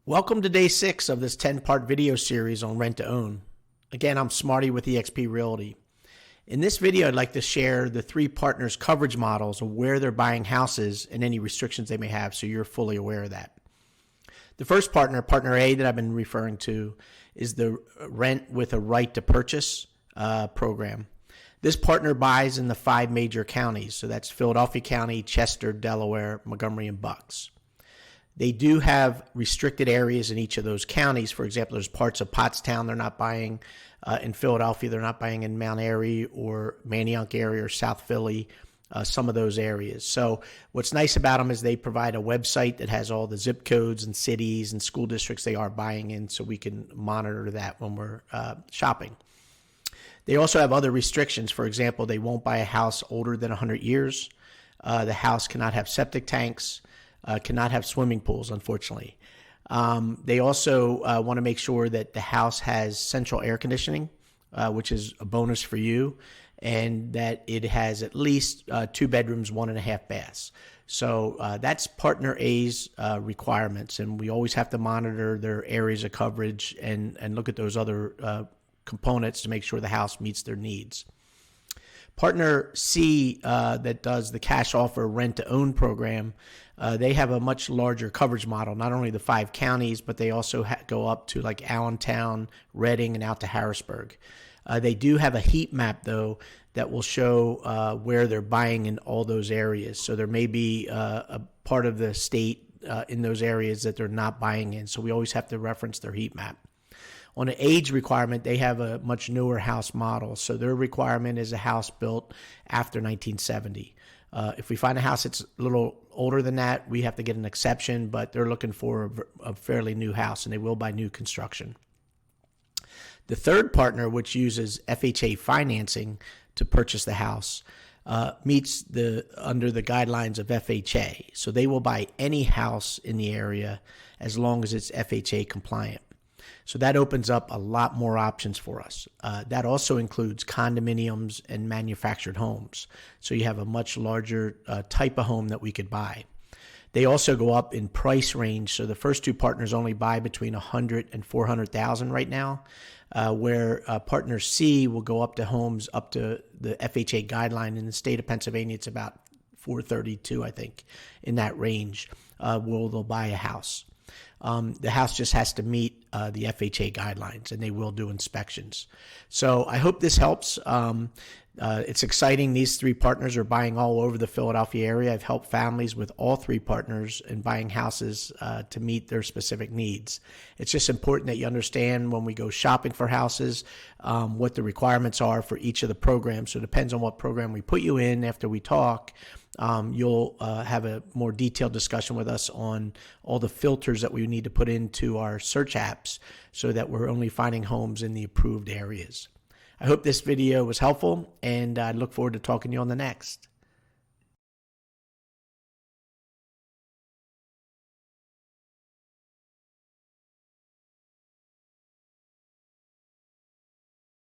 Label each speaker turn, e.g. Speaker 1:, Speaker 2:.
Speaker 1: Welcome to day 6 of this 10-part video series on rent to own. Again, I'm Smarty with eXp Realty. In this video, I'd like to share the 3 partners' coverage models of where they're buying houses and any restrictions they may have, so you're fully aware of that. The first partner, Partner A, that I've been referring to, is the Rent with a Right to Purchase program. This partner buys in the 5 major counties, so that's Philadelphia County, Chester, Delaware, Montgomery, and Bucks. They do have restricted areas in each of those counties. For example, there's parts of Pottstown they're not buying. In Philadelphia, they're not buying in Mount Airy or Manayunk area or South Philly, some of those areas. So what's nice about them is they provide a website that has all the zip codes and cities and school districts they are buying in, so we can monitor that when we're shopping. They also have other restrictions. For example, they won't buy a house older than 100 years. The house cannot have septic tanks. Cannot have swimming pools, unfortunately. They also want to make sure that the house has central air conditioning, which is a bonus for you, and that it has at least 2 bedrooms, 1.5 baths. So that's Partner A's requirements, and we always have to monitor their areas of coverage and look at those other components to make sure the house meets their needs. Partner C, that does the cash offer rent to own program, they have a much larger coverage model, not only the 5 counties, but they also go up to like Allentown, Reading, and out to Harrisburg. They do have a heat map, though, that will show where they're buying in all those areas. So there may be a part of the state in those areas that they're not buying in. So we always have to reference their heat map. On an age requirement, they have a much newer house model. So their requirement is a house built after 1970. If we find a house that's a little older than that, we have to get an exception, but they're looking for a fairly new house, and they will buy new construction. The third partner, which uses FHA financing to purchase the house, meets under the guidelines of FHA. So they will buy any house in the area as long as it's FHA compliant. So that opens up a lot more options for us. That also includes condominiums and manufactured homes. So you have a much larger type of home that we could buy. They also go up in price range. So the first 2 partners only buy between $100,000 and $400,000 right now, where Partner C will go up to homes up to the FHA guideline. In the state of Pennsylvania, it's about $432,000, I think, in that range, where they'll buy a house. The house just has to meet the FHA guidelines, and they will do inspections. So I hope this helps. It's exciting. These 3 partners are buying all over the Philadelphia area. I've helped families with all 3 partners in buying houses to meet their specific needs. It's just important that you understand when we go shopping for houses what the requirements are for each of the programs. So it depends on what program we put you in. After we talk, you'll have a more detailed discussion with us on all the filters that we need to put into our search apps so that we're only finding homes in the approved areas. I hope this video was helpful, and I look forward to talking to you on the next.